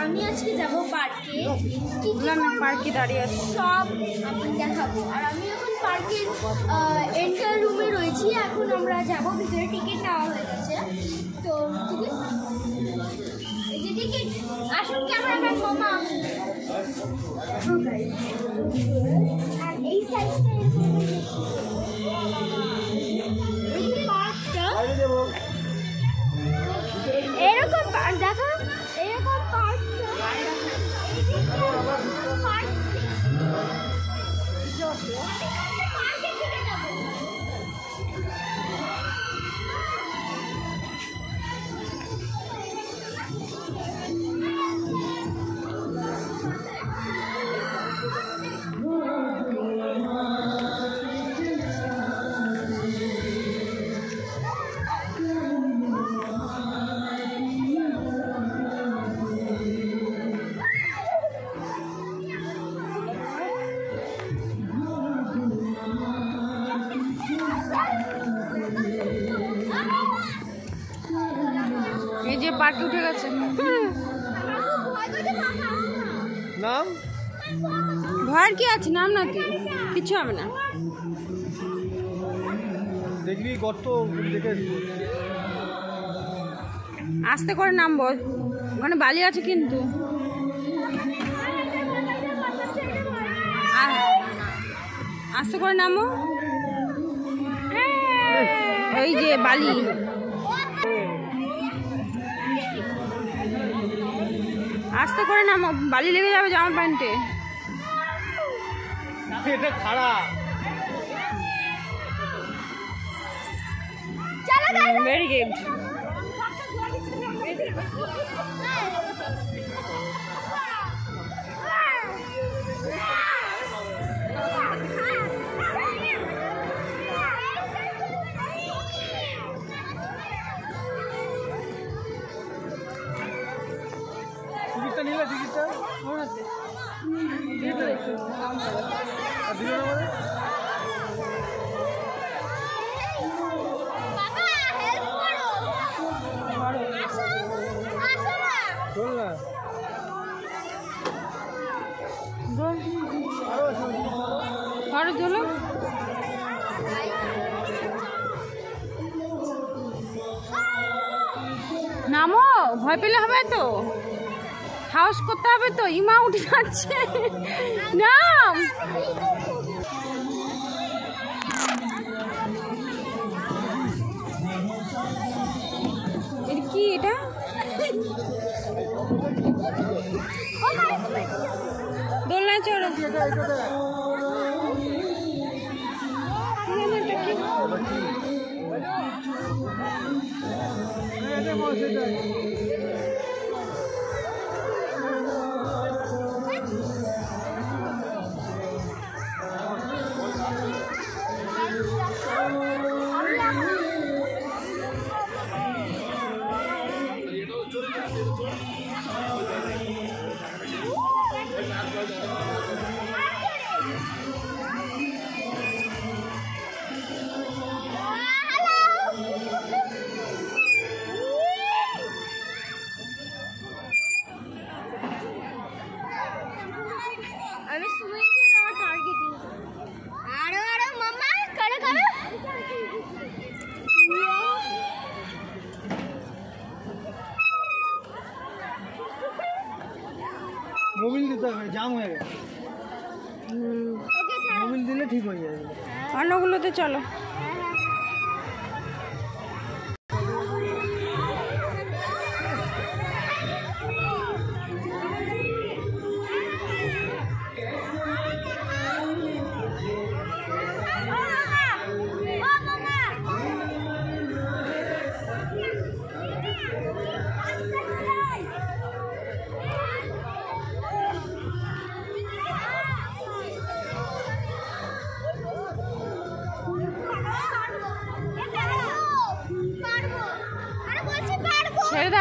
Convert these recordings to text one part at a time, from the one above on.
আমি আজকে যাব পার্কে, পার্কে দাঁড়িয়ে আছি, সব আমি দেখাবো। আর আমি এখন পার্কের এন্টার রুমে রয়েছি। এখন আমরা যাব ভিতরে, টিকিট নেওয়া হয়ে গেছে। তো এই যে টিকিট, আসুন ক্যামেরাম্যান মামা। আর এই সাইজটা এরকম দেখো, এরকম পার্ক এই যে পার্কে উঠে গেছে। নাম ভয়ের কি আছে, নাম নাকি কিছু হবে না। দেখবি গর্ত দেখে আস্তে করে নামবো, ওখানে বালি আছে কিন্তু। আস্তে করে নামো, এই যে বালি। আস্তে করে নামো, বালি লেগে যাবে জামা প্যান্টে। এটা খারাপ। Very good. টিকিটটা নিলে টিকিটটা চল না, আরো চলো। নামো, ভয় পেলে হবে তো, হাউস করতে হবে তো। ইমা উঠে যাচ্ছে, নাম। এর কি এটা? দোলনায় চড়ো। আমি শুনেছি তোমার টার্গেটিং। আরো আরো মামা করো করো। মোবিল দিতে হবে, জাম হয়ে গেছে। মোবিল দিলে ঠিক হয়ে যাবে। অন্যগুলোতে চলো।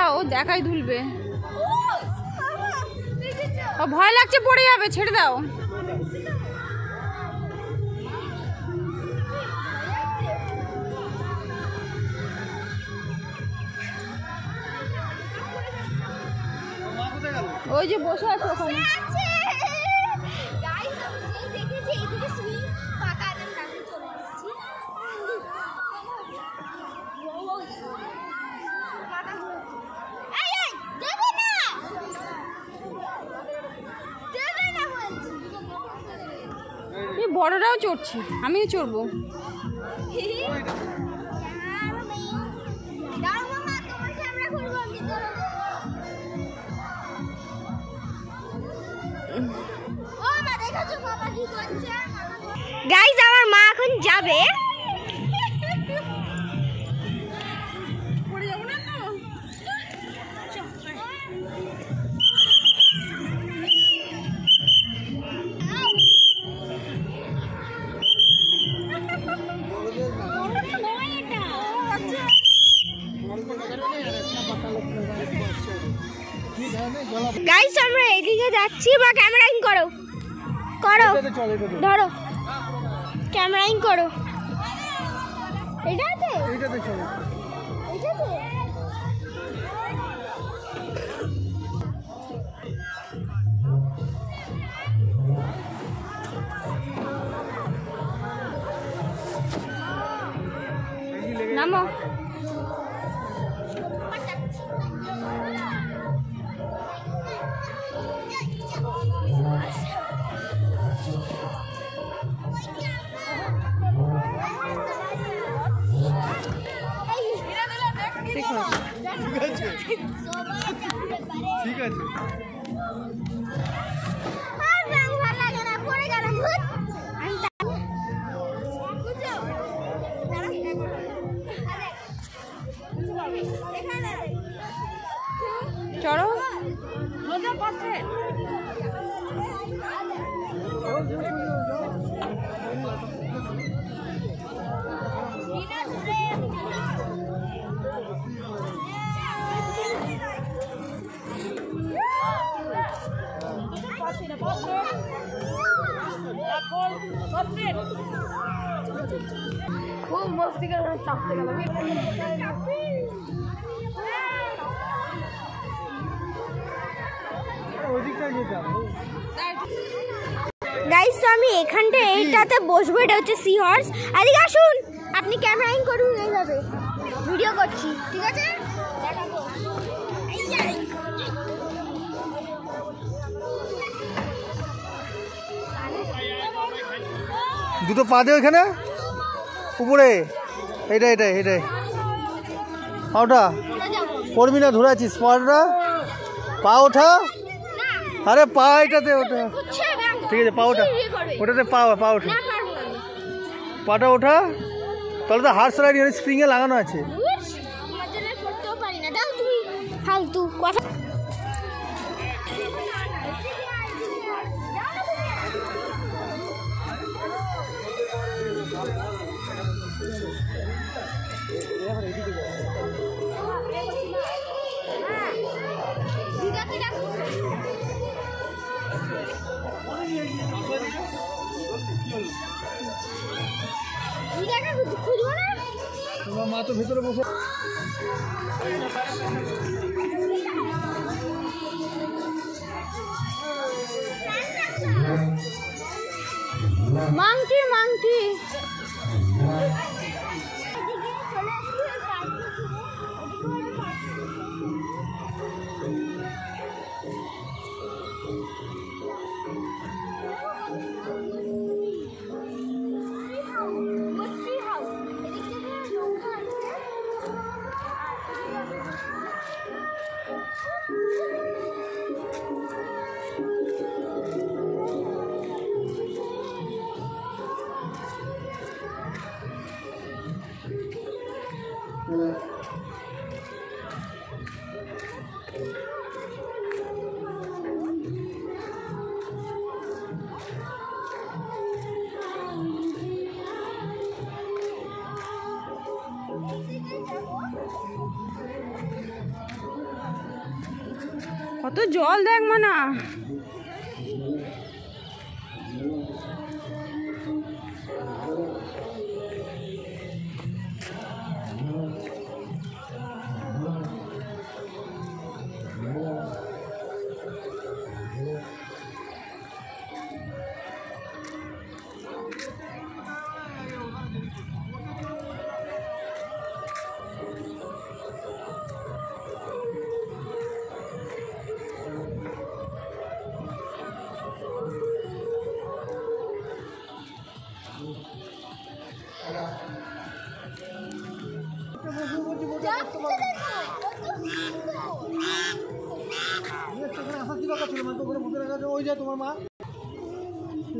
দাও, ও দেখাই তুলবে। ও ভয় লাগছে, পড়ে যাবে, ছেড়ে দাও। ওই যে বসে আছে ওখানে। বড়রাও চড়ছে, আমিও চড়বো। গাইস আমার মা এখন যাবে। গাইস আমরা এদিকে যাচ্ছি, বা ক্যামেরাইং করো করো, ধরো ক্যামেরাইং করো। এটাতে এইটাতে চলো। এটাতে নামো। ঠিক আছে। চড়ো। খুব মস্তি করে চাপতে গেল। গাইস আমি এখানটা এইটাতে বসবো, এটা হচ্ছে সি হর্স। এদিকে আসুন, আপনি ক্যামেরাইং করুন, এইভাবে ভিডিও করছি, ঠিক আছে? দেখাবো। দুটো পা দে ওইখানে উপরে, এইটা এইটা এইটাই পাওটা পড়বি না, ধরে আছিস পাটা, পা ওঠা। আরে পা এটাতে ওঠা, ঠিক আছে পা ওঠা, ওটাতে পা পা ওঠা, পাটা ওঠা। তাহলে তো হার্স রাইড স্প্রিংয়ে লাগানো আছে। ফালতু কথা। খুঁজবো না, তোমার মা তো ভেতরে বসে। মাংটি মাংটি। কত জল দেখ মানা।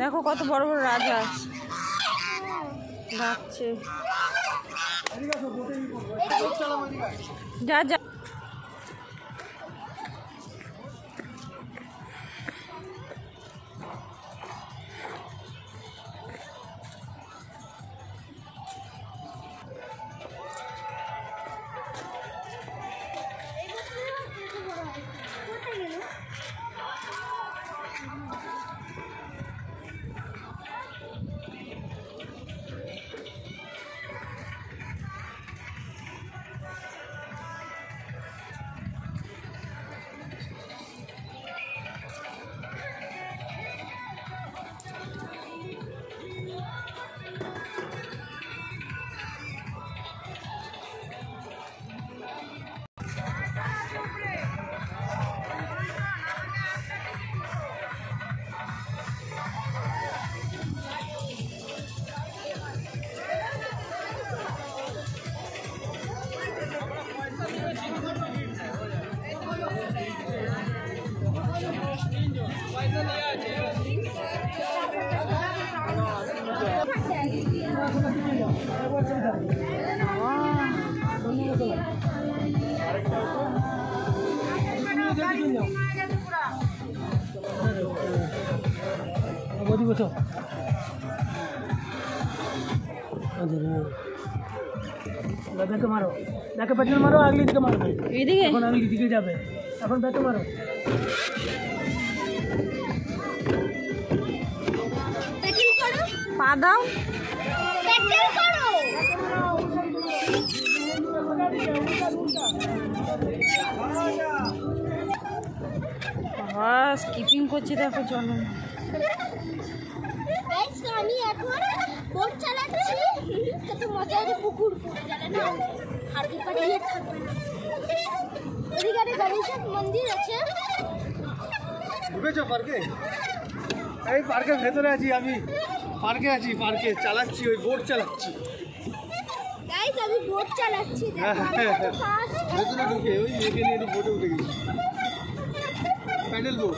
দেখো কত বড় বড় রাজহাঁস ডাকছে। যা যা ব্যাকে মারো, ব্যাকে পেছনে মারো, আগলি দিকে মারো, এদিকে এখন আগলি দিকে যাবে, এখন ব্যাকে মারো। পা দাও, স্কিপিং করছে দেখো চলো। আমি এখন বোট চালাচ্ছি, কত মজা হচ্ছে, পুকুর না হাড়ি পাড়িয়ে থাকবে না। এদিকে গণেশের মন্দির আছে। ঢুকেছো পার্কে? এই পার্কের ভেতরে আছি আমি, পার্কে আছি, পার্কে চালাচ্ছি, ওই বোট চালাচ্ছি। গাইস আমি বোট চালাচ্ছি, দেখো আমি কত ফাস্ট। ভেতরে ঢুকে ওই মেয়েকে নিয়ে বোটে উঠে গেছি, প্যাডেল বোট।